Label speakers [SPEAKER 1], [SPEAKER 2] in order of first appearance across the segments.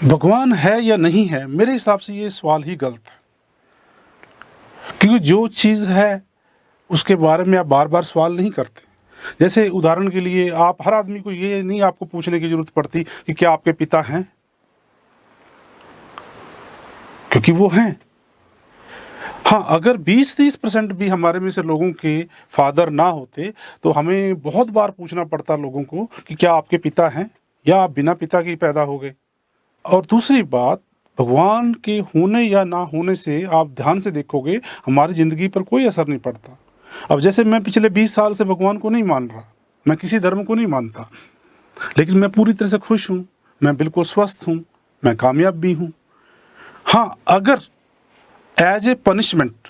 [SPEAKER 1] भगवान है या नहीं है, मेरे हिसाब से ये सवाल ही गलत है। क्योंकि जो चीज़ है उसके बारे में आप बार बार सवाल नहीं करते। जैसे उदाहरण के लिए आप हर आदमी को ये नहीं आपको पूछने की जरूरत पड़ती कि क्या आपके पिता हैं, क्योंकि वो हैं। हाँ, अगर 20-30% भी हमारे में से लोगों के फादर ना होते तो हमें बहुत बार पूछना पड़ता लोगों को कि क्या आपके पिता हैं या आप बिना पिता के ही पैदा हो गए। और दूसरी बात, भगवान के होने या ना होने से आप ध्यान से देखोगे हमारी ज़िंदगी पर कोई असर नहीं पड़ता। अब जैसे मैं पिछले 20 साल से भगवान को नहीं मान रहा, मैं किसी धर्म को नहीं मानता, लेकिन मैं पूरी तरह से खुश हूँ, मैं बिल्कुल स्वस्थ हूँ, मैं कामयाब भी हूँ। हाँ, अगर एज ए पनिशमेंट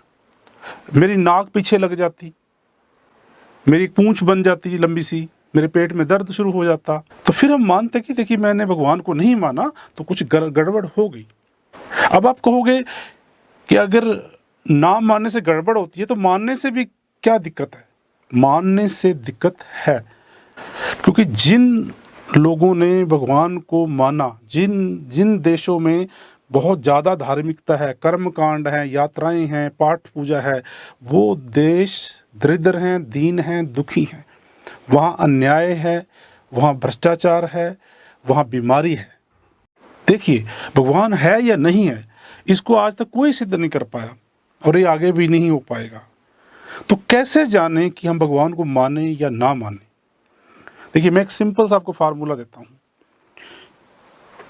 [SPEAKER 1] मेरी नाक पीछे लग जाती, मेरी पूंछ बन जाती लंबी सी, मेरे पेट में दर्द शुरू हो जाता, तो फिर हम मानते कि देखिए मैंने भगवान को नहीं माना तो कुछ गड़बड़ हो गई। अब आप कहोगे कि अगर ना मानने से गड़बड़ होती है तो मानने से भी क्या दिक्कत है? मानने से दिक्कत है, क्योंकि जिन लोगों ने भगवान को माना, जिन जिन देशों में बहुत ज़्यादा धार्मिकता है, कर्मकांड है, यात्राएं हैं, पाठ पूजा है, वो देश दरिद्र हैं, दीन हैं, दुखी हैं। वहाँ अन्याय है, वहाँ भ्रष्टाचार है, वहाँ बीमारी है। देखिए, भगवान है या नहीं है, इसको आज तक कोई सिद्ध नहीं कर पाया और ये आगे भी नहीं हो पाएगा। तो कैसे जाने कि हम भगवान को माने या ना माने? देखिए, मैं एक सिंपल सा आपको फार्मूला देता हूँ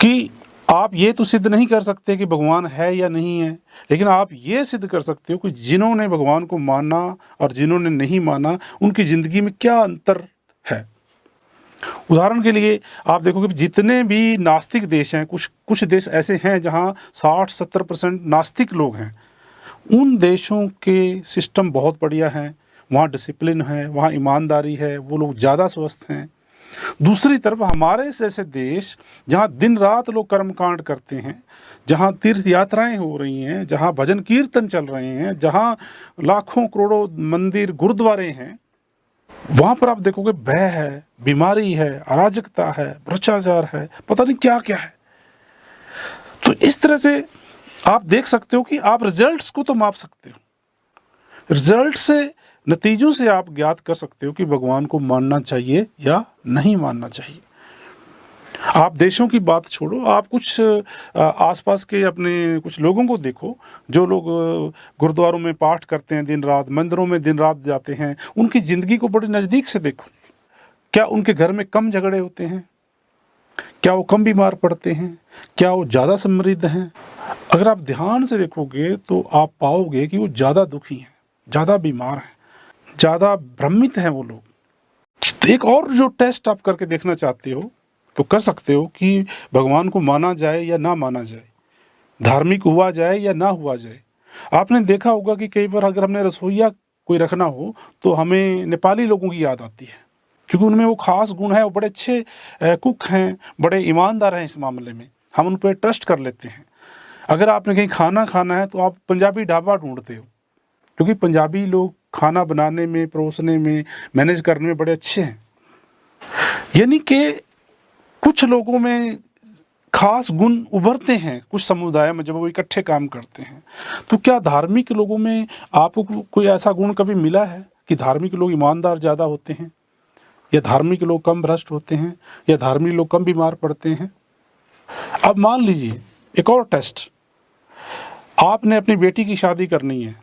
[SPEAKER 1] कि आप ये तो सिद्ध नहीं कर सकते कि भगवान है या नहीं है, लेकिन आप ये सिद्ध कर सकते हो कि जिन्होंने भगवान को माना और जिन्होंने नहीं माना, उनकी ज़िंदगी में क्या अंतर है। उदाहरण के लिए आप देखोगे जितने भी नास्तिक देश हैं, कुछ देश ऐसे हैं जहाँ 60-70% नास्तिक लोग हैं। उन देशों के सिस्टम बहुत बढ़िया हैं, वहाँ डिसिप्लिन है, वहाँ ईमानदारी है, वो लोग ज़्यादा स्वस्थ हैं। दूसरी तरफ हमारे जैसे देश जहाँ दिन रात लोग कर्मकांड करते हैं, जहाँ तीर्थ यात्राएं हो रही हैं, जहाँ भजन कीर्तन चल रहे हैं, जहाँ लाखों करोड़ों मंदिर गुरुद्वारे हैं, वहाँ पर आप देखोगे भय है, बीमारी है, अराजकता है, भ्रष्टाचार है, पता नहीं क्या क्या है। तो इस तरह से आप देख सकते हो कि आप रिजल्ट्स को तो माप सकते हो, रिजल्ट से, नतीजों से आप ज्ञात कर सकते हो कि भगवान को मानना चाहिए या नहीं मानना चाहिए। आप देशों की बात छोड़ो, आप कुछ आसपास के अपने कुछ लोगों को देखो, जो लोग गुरुद्वारों में पाठ करते हैं दिन रात, मंदिरों में दिन रात जाते हैं, उनकी ज़िंदगी को बड़ी नज़दीक से देखो। क्या उनके घर में कम झगड़े होते हैं? क्या वो कम बीमार पड़ते हैं? क्या वो ज़्यादा समृद्ध हैं? अगर आप ध्यान से देखोगे तो आप पाओगे कि वो ज़्यादा दुखी हैं, ज़्यादा बीमार हैं, ज़्यादा भ्रमित हैं वो लोग। तो एक और जो टेस्ट आप करके देखना चाहते हो तो कर सकते हो कि भगवान को माना जाए या ना माना जाए, धार्मिक हुआ जाए या ना हुआ जाए। आपने देखा होगा कि कई बार अगर हमने रसोइया कोई रखना हो तो हमें नेपाली लोगों की याद आती है, क्योंकि उनमें वो खास गुण है, वो बड़े अच्छे कुक हैं, बड़े ईमानदार हैं। इस मामले में हम उन पर ट्रस्ट कर लेते हैं। अगर आपने कहीं खाना खाना है तो आप पंजाबी ढाबा ढूंढते हो, क्योंकि पंजाबी लोग खाना बनाने में, परोसने में, मैनेज करने में बड़े अच्छे हैं। यानी कि कुछ लोगों में खास गुण उभरते हैं, कुछ समुदाय में जब वो इकट्ठे काम करते हैं। तो क्या धार्मिक लोगों में आपको कोई ऐसा गुण कभी मिला है कि धार्मिक लोग ईमानदार ज़्यादा होते हैं, या धार्मिक लोग कम भ्रष्ट होते हैं, या धार्मिक लोग कम बीमार पड़ते हैं? अब मान लीजिए एक और टेस्ट, आपने अपनी बेटी की शादी करनी है,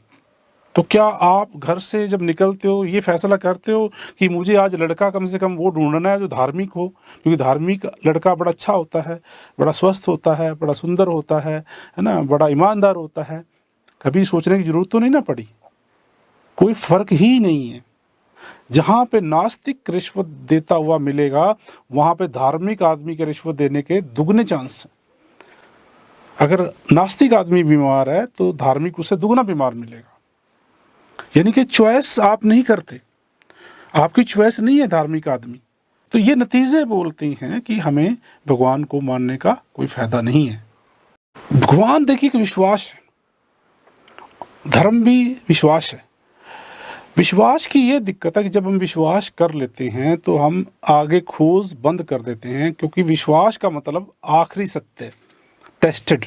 [SPEAKER 1] तो क्या आप घर से जब निकलते हो ये फैसला करते हो कि मुझे आज लड़का कम से कम वो ढूंढना है जो धार्मिक हो, क्योंकि धार्मिक लड़का बड़ा अच्छा होता है, बड़ा स्वस्थ होता है, बड़ा सुंदर होता है ना, बड़ा ईमानदार होता है? कभी सोचने की जरूरत तो नहीं ना पड़ी। कोई फर्क ही नहीं है। जहाँ पे नास्तिक रिश्वत देता हुआ मिलेगा, वहाँ पे धार्मिक आदमी के रिश्वत देने के दुगने चांस हैं। अगर नास्तिक आदमी बीमार है तो धार्मिक उससे दुगना बीमार मिलेगा। यानी कि चॉइस आप नहीं करते, आपकी चॉइस नहीं है धार्मिक आदमी। तो ये नतीजे बोलते हैं कि हमें भगवान को मानने का कोई फायदा नहीं है। भगवान देखिए कि विश्वास है, धर्म भी विश्वास है। विश्वास की ये दिक्कत है कि जब हम विश्वास कर लेते हैं तो हम आगे खोज बंद कर देते हैं, क्योंकि विश्वास का मतलब आखिरी सत्य। टेस्टेड,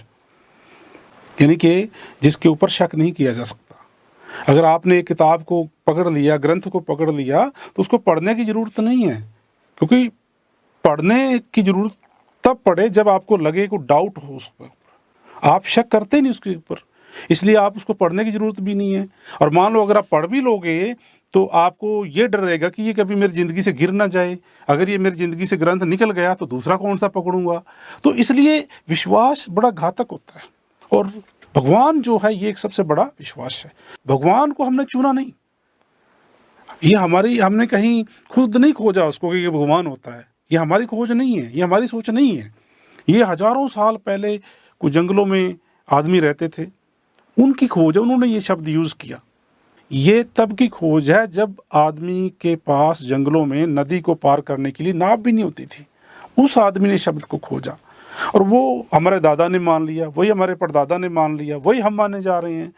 [SPEAKER 1] यानी कि जिसके ऊपर शक नहीं किया जा सकता। अगर आपने एक किताब को पकड़ लिया, ग्रंथ को पकड़ लिया, तो उसको पढ़ने की ज़रूरत नहीं है, क्योंकि पढ़ने की ज़रूरत तब पड़े जब आपको लगे को डाउट हो उस पर। आप शक करते ही नहीं उसके ऊपर, इसलिए आप उसको पढ़ने की ज़रूरत भी नहीं है। और मान लो अगर आप पढ़ भी लोगे तो आपको ये डर रहेगा कि ये कभी मेरी ज़िंदगी से गिर ना जाए, अगर ये मेरी ज़िंदगी से ग्रंथ निकल गया तो दूसरा कौन सा पकड़ूंगा। तो इसलिए विश्वास बड़ा घातक होता है, और भगवान जो है ये एक सबसे बड़ा विश्वास है। भगवान को हमने चुना नहीं, ये हमने कहीं खुद नहीं खोजा उसको कि ये भगवान होता है, ये हमारी खोज नहीं है, ये हमारी सोच नहीं है। ये हजारों साल पहले कुछ जंगलों में आदमी रहते थे, उनकी खोज है, उन्होंने ये शब्द यूज़ किया। ये तब की खोज है जब आदमी के पास जंगलों में नदी को पार करने के लिए नाव भी नहीं होती थी। उस आदमी ने शब्द को खोजा, और वो हमारे दादा ने मान लिया, वही हमारे परदादा ने मान लिया, वही हम माने जा रहे हैं।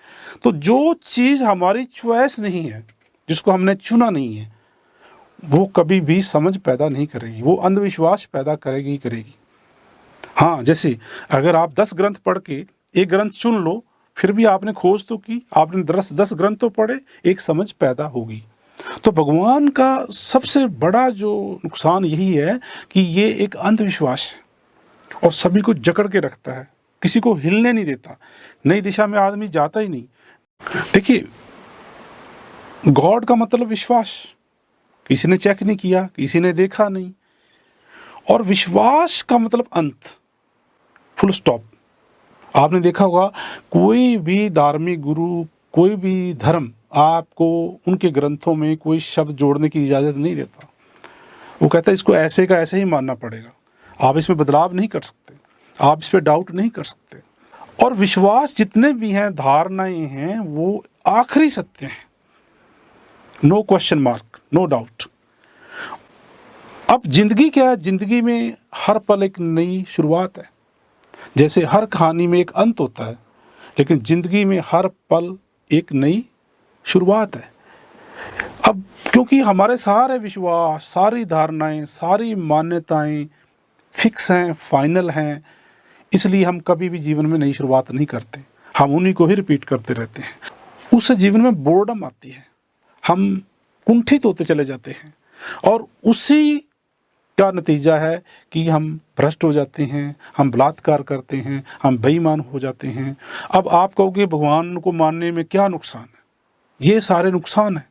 [SPEAKER 1] तो जो चीज़ हमारी चॉइस नहीं है, जिसको हमने चुना नहीं है, वो कभी भी समझ पैदा नहीं करेगी, वो अंधविश्वास पैदा करेगी ही करेगी। हाँ, जैसे अगर आप 10 ग्रंथ पढ़ के एक ग्रंथ चुन लो, फिर भी आपने खोज तो की, आपने 10 ग्रंथ तो पढ़े, एक समझ पैदा होगी। तो भगवान का सबसे बड़ा जो नुकसान यही है कि ये एक अंधविश्वास है, और सभी को जकड़ के रखता है, किसी को हिलने नहीं देता, नई दिशा में आदमी जाता ही नहीं। देखिए, गॉड का मतलब विश्वास, किसी ने चेक नहीं किया, किसी ने देखा नहीं, और विश्वास का मतलब अंत, फुल स्टॉप। आपने देखा होगा कोई भी धार्मिक गुरु, कोई भी धर्म आपको उनके ग्रंथों में कोई शब्द जोड़ने की इजाज़त नहीं देता। वो कहता है इसको ऐसे का ऐसे ही मानना पड़ेगा, आप इसमें बदलाव नहीं कर सकते, आप इस पर डाउट नहीं कर सकते। और विश्वास जितने भी हैं, धारणाएं हैं, वो आखिरी सत्य हैं, no question mark, no doubt. अब जिंदगी क्या है? जिंदगी में हर पल एक नई शुरुआत है। जैसे हर कहानी में एक अंत होता है, लेकिन जिंदगी में हर पल एक नई शुरुआत है। अब क्योंकि हमारे सारे विश्वास, सारी धारणाएं, सारी मान्यताएं फिक्स हैं, फाइनल हैं, इसलिए हम कभी भी जीवन में नई शुरुआत नहीं करते, हम उन्हीं को ही रिपीट करते रहते हैं। उससे जीवन में बोर्डम आती है, हम कुंठित होते चले जाते हैं, और उसी का नतीजा है कि हम भ्रष्ट हो जाते हैं, हम बलात्कार करते हैं, हम बेईमान हो जाते हैं। अब आप कहोगे भगवान को मानने में क्या नुकसान है? ये सारे नुकसान हैं।